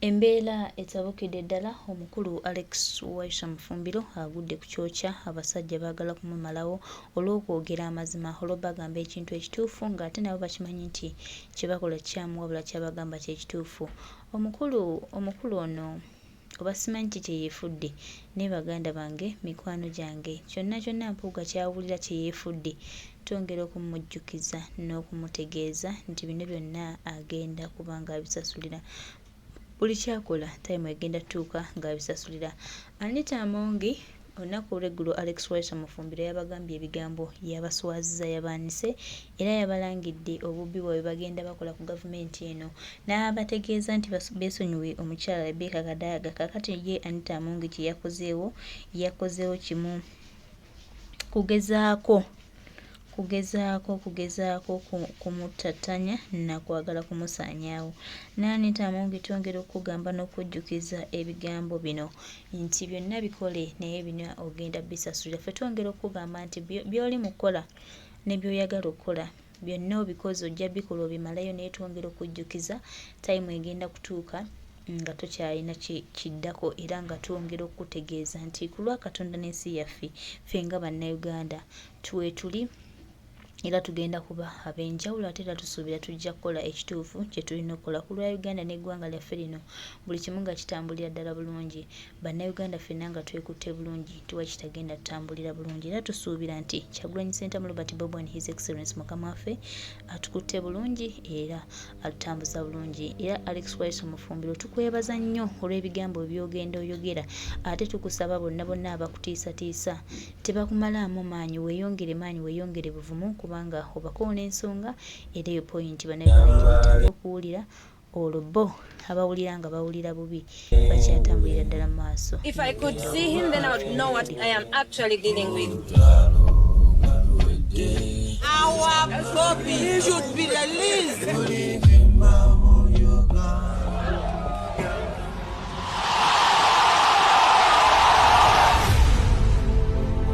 Embeera etabukidde ddala omukulu Alex Waisha Mufumbiro agudde ku kyokya abasajja baagala kumumalawo olw'okwogera amazima olw'obagamba ekintu ekituufu ng'ate nabo bakimanyi nti kye bakola kyamu wabula kyabagamba kyekituufu. Omukulu ono oba simanyi ki kye yeefudde ne baganda bange mikwano gyange kyonna mpuuga kyawulira kye yeefudde twongera okumujjukiza n'okumutegeeza nti bino byonna agenda kuba ng'abisasulira. Buli kyakola time egenda tuuka ng'abisasulira. Anita Amongi olunaku olw'eggulo Alex Waisha Mufumbiro yabagambye ebigambo yabaswaziza yabaanise era yabalangidde obubbi bwabwe bagenda bakola ku gavumenti eno n'abategeeza nti beesonyiwe omukyala Rebecca Kadaga. Kaakati ye Anita Amongi kye yakozeewo kimu kugezaako kumutatanya na kwagala kumusaanyaawo. Anita Amongi twongera okugamba n'okujjukiza ebigambo bino nti byonna bikole naye bino ogenda bisasulira. Ffe twongera okugamba nti by'oli mu kukola ne by'oyagala okukola byonna obikoze ojja bikola obimalayo, naye twongera okujjukiza time egenda kutuuka nga tokyalina kiddako era nga twongera okutegeeza nti ku lwa Katonda n'ensi yaffe ffe nga bannayuganda twetuli era tugenda kuba ab'enjawulo ate era tusuubira tujja kukola ekituufu kye tulina okukola ku lwa Uganda n'eggwanga lyaffe lino buli kimu nga kitambulira ddala bulungi. Bannayuganda ffenna nga twekutte bulungi tuwa kitagenda tutambulira bulungi era tusuubira nti Kyagulanyi Ssentamu Robert Bobo and His Excellence Mukama waffe atukutte bulungi era atutambuza bulungi. Era Alex Waisha Mufumbiro tukwebaza nnyo olw'ebigambo by'ogenda oyogera ate tukusaba bonna abakutiisatiisa tebakumalaamu maanyi, weeyongere maanyi, weeyongere buvumu kubanga obakoona ensonga era eyo point bannayuganda gye batandika okuwulira olwo bo abawulira nga bawulira bubi bakyatambulira ddala mu maaso. If I could see him, then I would know what I am actually dealing with. Our Bobby should be released.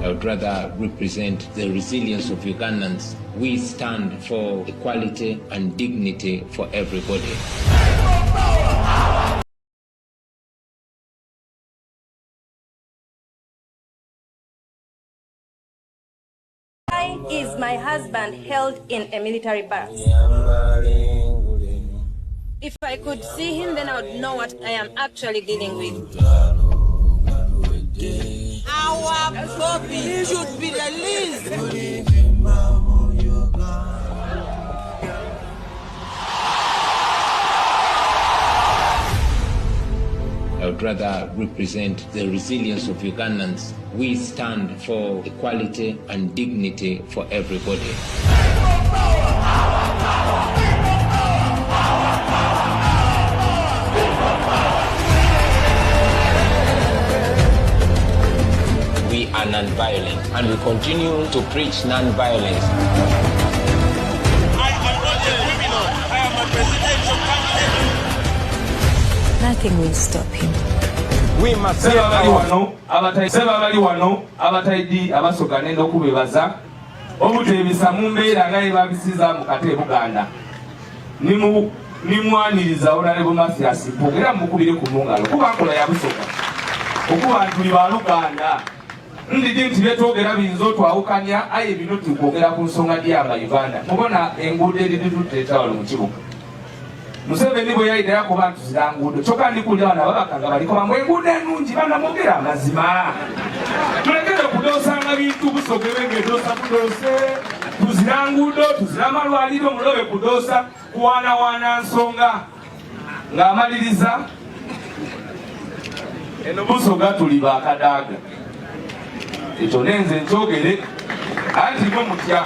I would rather represent the resilience of Ugandans. We stand for equality and dignity for everybody. Why is my husband held in a military barracks? If I could see him, then I would know what I am actually dealing with. Our Bobby should be released. I would rather represent the resilience of Ugandans. We stand for equality and dignity for everybody. We are non-violent and we continue to preach non-violence. I am not a criminal. I am a presidential candidate. Nothing will stop him. We must say abali wano abataidi abasogane n'okubebaza obutebisa mu mbeera nga ebabisiza mu kate Buganda nimwaniriza Honorable Mathias Mpogera mukubire ku mungalo kuba nkola ya busoga okuba tuli ba Luganda ndidi nti byetwogera binzo twawukanya aye bino tukwogera ku nsonga y'aba Uganda mubona enguudo eridi tuteeta wano mu kibuga Museveni bwe yayidira ku bantu ziranguudo kyokka ndikulira bana babakanga baliko bamwe enguudo ennungi bana mwogera amazima tulekere kudoosanga bintu busogere ng'edoosa budoose tuzira nguudo tuzira amalwaliro mulobe kudoosa kuwaanawaana nsonga ng'amaliriza eno busoga tuli bakadaaga ekyo nenze nkyogere anti mwe mutya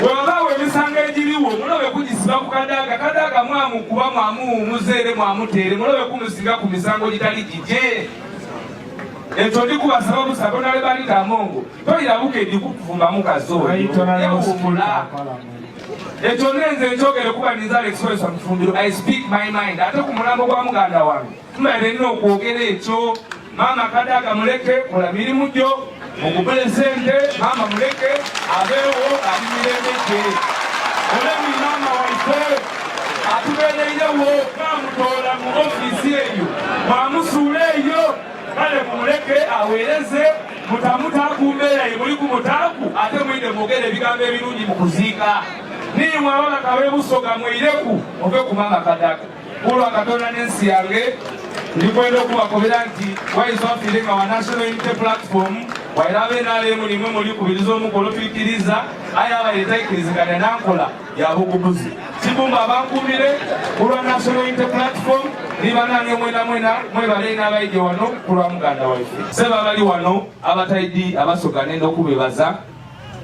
webabawe emisanga egiriwo mulobe kugisiba ku kadaaga mwamukuba mwamuwumuzeere mwamuteere mulobe kumusinga ku misango gitali gije ekyo ndikubasaba busaba Honorable Anita Amongi toyirabuka edikukuvumbamu kazoyewumula ekyo nenze nkyogere kubaniza Alex Waisha Mufumbiro. I speak my mind ate ku mulambo gwa muganda wange tumaire nnyo okwogera ekyo. Mama Kadaga muleke kola mirimu gyo mukupulezente mama muleke abeewo alimiremeke olemi mama waife atubeereirewo kamutola mu aweereze mutamuta kumbeera emuli ku mutaaku ate mwinde mwogere ebigambo ebirungi mu kuziika nimwe ababaka b'ebusoga mwireku ove ku Maama Kadaga kulwa Katonda n'ensi yange ndikwenda okubakobera nti waiswafiire nga wa National Unity Platform wairabe n'alemu nimwe muli kubiriza omukolo tuikiriza aye abaire tayikiriziganya nankola ya bugubuzi kibumba abankumire kulwa National Unity Platform nibanange mwena mwebale n'abaije wano kulwa muganda waife seba bali wano abataidi abasoga nenda okubebaza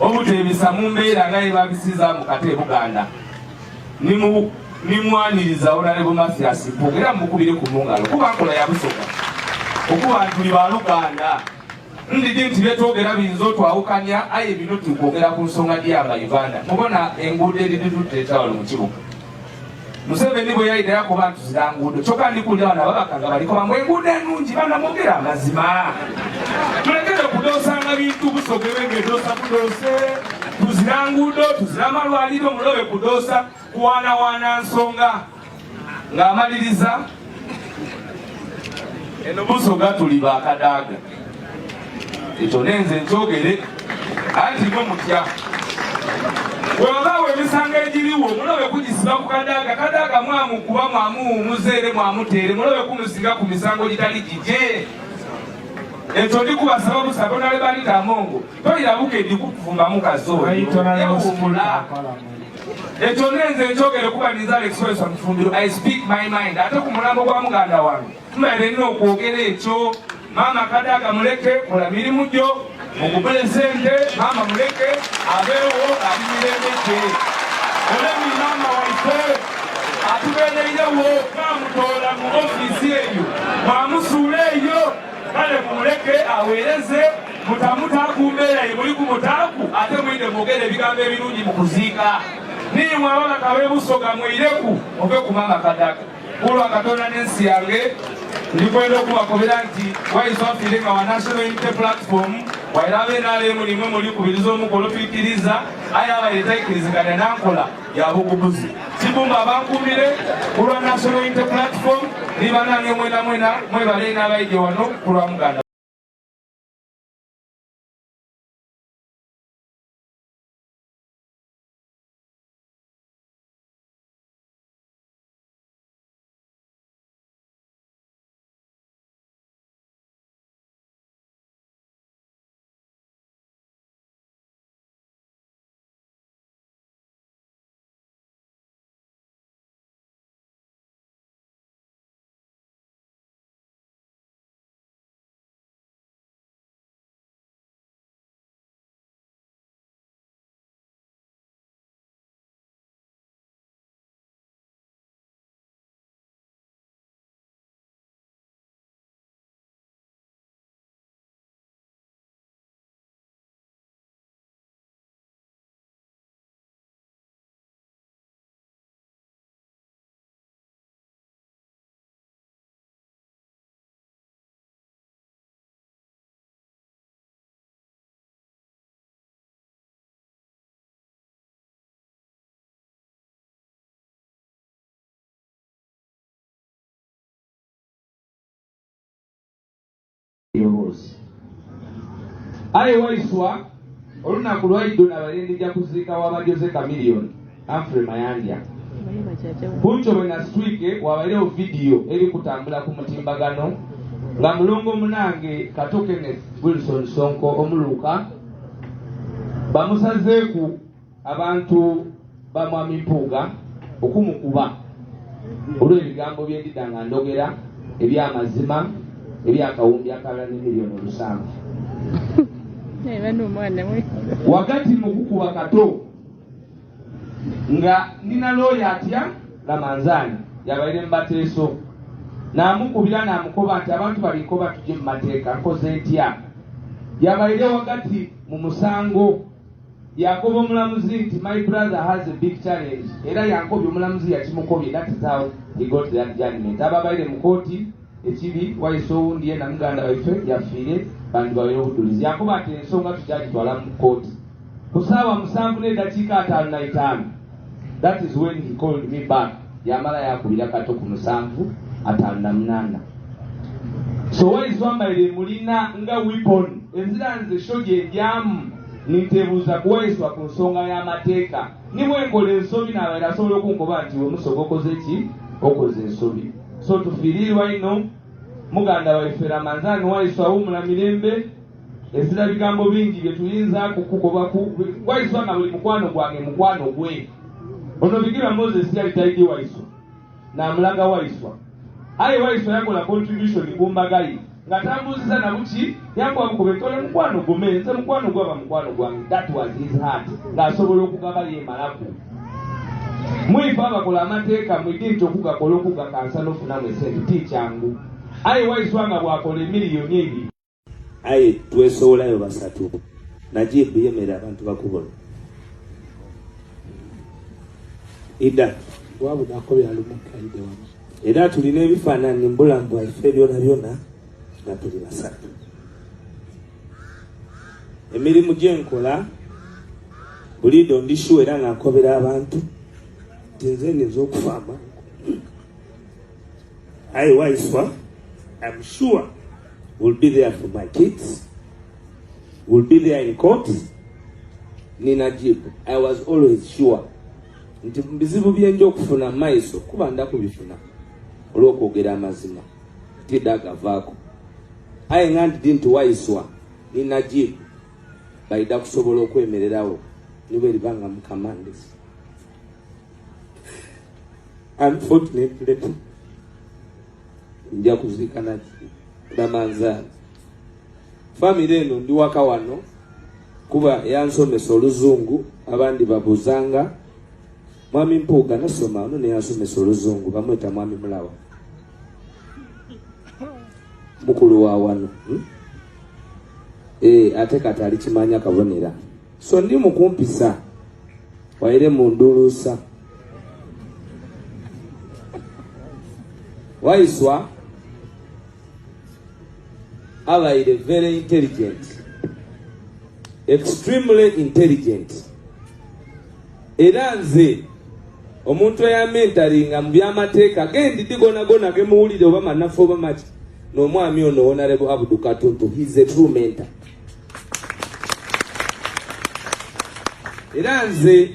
obutebisa mu mbeera nga yebabisiza mu kate Buganda nimwaniriza Honorable Mathias Mpuuga mukubire ku mungalo kuba nkola ya busoga okuba ntuli ba Luganda ndidi nti byetwogera binza otwawukanya aye bino tukwogera ku nsonga y'aba Uganda mubona enguudo eridi tuteeta wano mu kibuga Museveni bwe yayita yakuba ntuzira nguudo kyokka ndikulira bano ababakanga baliko bamwe enguudo ennungi bana mwogera amazima tulekere kudoosanga bintu busoga ebengedoosa kudoose tuzira nguudo tuzira amalwaliro mulobe kudoosa kuwaanawaana nsonga ng'amaliriza eno busoga tuli ba Kadaga ekyo nenze nkyogere anti mwe mutya bwebabaawo emisango egiriwo mulobe kugisiba ku Kadaga mwamukuba mwamuwumuzeere mwamuteere mulobe kumusinga ku misango gitali gije ekyo ndikubasaba busaba nale balita Amongo toyirabuka edikukuvumbamu kazoolo ewumula ekyo nenze nkyogere kuba ninza Alex Mufumbiro I speak my mind ate ku mulambo gwa muganda wange tumaire nina okwogera ekyo Maama Kadaga muleke kola mirimu gyo mukupulezente maama muleke abeewo ali mirembe gye olemi maama waife atubeereirewo mwamutoola mu ofiisi eyo mwamusuula eyo kale mumuleke aweereze mutamuta kumbeera emuli ku mutaaku ate mwinde mwogere ebigambo ebirungi mu kuziika nimwe ababaka b'ebusoga mwireku ove ku Maama Kadaga kulwa Katonda n'ensi yange ndikwenda okubakobera nti waiswafiire nga wa National Unity Platform wairabe n'alemu nimwe muli kubiriza omukolo tuikiriza aye abaire tayikiriziganya nankola ya bugubuzi kibumba abankumire kulwa National Unity Platform nibanange mwena mwebale n'abaije wano kulwa muganda aye waiswa olunaku lwaiddo nabalendejja kuziika wabajoze Chameleon Humphrey Mayanja kuncho bwena swike wabaleo video eri kutambula ku mutimbagano nga mulongo munange Kato Kenneth Wilson Sonko omuluka bamusazeeku abantu bamwami Mpuuga okumukuba olw'ebigambo byendidanga ndogera ebyamazima ebyakawumbi akalala ne miliyoni 7 wakati mukukuba Kato nga nina looya atya Lamanzani yabaire mbateeso namukubira namukoba nti abantu balikoba tujje mu mateeka nkoze ntya yabaire wakati mu musango yakoba omulamuzi nti my brother has a big challenge era yankobye omulamuzi yakimukobye that is how he got that judgment ababaire mu kooti ekiri waiso owundi ye na muganda waife yafiire bantu babeire obutulizi yakoba ati ensonga tukyagitwala mu kooti ku ssaawa 7:55 that is when he called me back yamala yakubira Kato ku 7:58 so Waiswa mbaire mulina nga weapon enzira nze shoje ejyamu nintebuuza ku Waiswa ku nsonga y'amateeka nibwe nkola ensobi n'abaira asobola okunkoba nti we musoga okoze ki okoze ensobi so tufiirirwa ino muganda waife Ramanzani Waiswa wumula mirembe ezira bigambo bingi bye tuyinza kukukoba ku Waiswa nga buli mukwano gwange mukwano gwe ono Bigirwa Moses yali tayidi Waiswa n'amulaga Waiswa aye Waiswa yakola contribution kumbagayi nga tambuziza na buki yakwa kubekole mukwano gumenze mukwano gwaba mukwano gwange that was his heart ng'asobola okugaba yemalaku mwifa abakola amateeka mwidinti okugakola okugakansa n'ofunamu esente ti kyangu aye Waiswa nga bwakola emiliyoni ebiri aye twesowolayo basatu Najibu yemera abantu bakubona ida wabudakobera lumukaide wano era tulina ebifaananyi mbulamu bwaife byona byona nga tuli basatu emirimu gyenkola buliido ndishuwa era nga nkobera abantu nti nze neza okufaama aye Waiswa I'm sure will be there for my kids, will be there in court. Najibu, I was always sure nti bizibu byenjo okufuna maiso kuba ndakubifuna olw'okwogera amazima tidagavaako aye nga nti Waiswa Najibu baida kusobola okwemererawo niwe libanga mukamandesi. Unfortunately nja kuzika Ramanzani family eno ndi waka wano kuba yansomesa oluzungu abandi babuzanga mwami Mpuuga nasoma ono ne yansomesa oluzungu bamweta mwami Mulawa mukulu wa wano ate kati alikimanya kabonera so ndi mukumpisa waire mundulusa Waiswa abaire very intelligent, extremely intelligent. Era nze omuntu eyamentaringa mu byamateeka gendi gona gemuwulire oba manafu oba maki n'omwami ono Honorable Abdul Katuntu, he's a true mentor. Era nze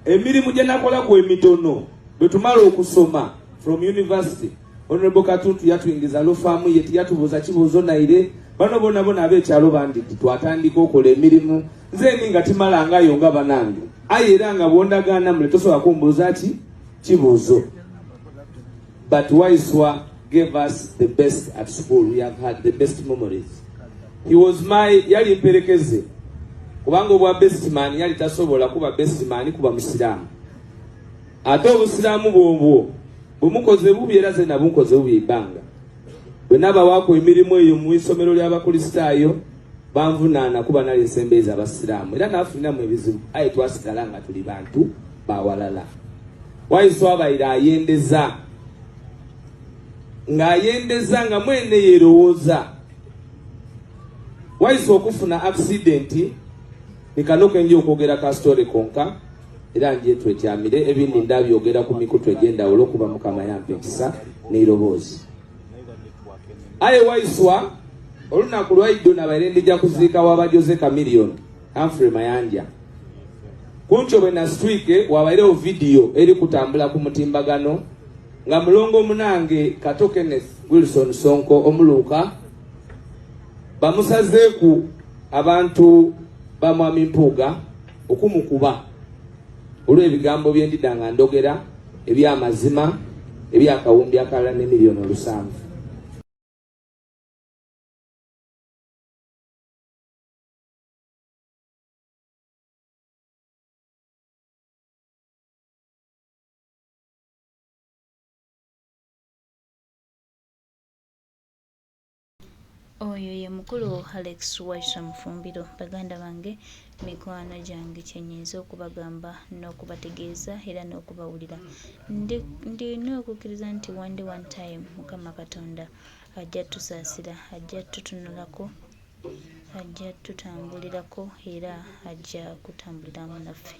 emirimu gye nakola ku emitono bwe tumala okusoma from university Honorable Katuntu yatuyingiza lufaamu ye tiyatubuuza kibuuzo naire bano bonna ab'ekyalo bandi twatandika okola emirimu nze ninga timalangayo nga banange aye era nga bwondagaana mule tosobola kumbuuza ki kibuuzo. But Waiswa gave us the best at school. We have had the best memories. He was yali mperekeze kubanga obwa best man yali tasobola kuba best man kuba musiraamu ate obusiraamu bwobwo bumukoze bubi era ze nabunkoze bubi ibanga bwe naba wako emirimu eyo mu isomero ly'abakristaayo banvunaana kuba nali ensembeeza abasiraamu era nafulinamu ebizibu aye twasigala nga tuli bantu bawalala. Waiswa abaire ayendeza nga mwene yerowooza. Waiswa okufuna accident nikanoke nje okwogera ka story konka era nje twetyamire ebindi ndabyogera ku mikutu egy'endawulo kuba Mukama yampa ekisa n'eiroboozi. Aye Waiswa olunaku lwaido nabaire ndija kuziika w'abajoze Chameleon Humphrey Mayanja kuncobe na streak wabairewo video eri kutambula ku mutimbagano nga mulongo munange Kato Kenneth Wilson Sonko omuluka bamusazeeku abantu ba Mwami Mpuuga okumukuba olw'ebigambo byendida nga ndogera ebyamazima ebyakawumbi akalala ne miliyoni 7. Oyo ye mukulu Alex Waiswa Mufumbiro. Baganda bange mikwano gyange kyenyinza okubagamba n'okubategeeza era n'okubawulira ndina okukkiriza nti one time Mukama Katonda ajja tusaasira, ajja tutunulako, ajja tutambulirako era ajja kutambuliramu naffe.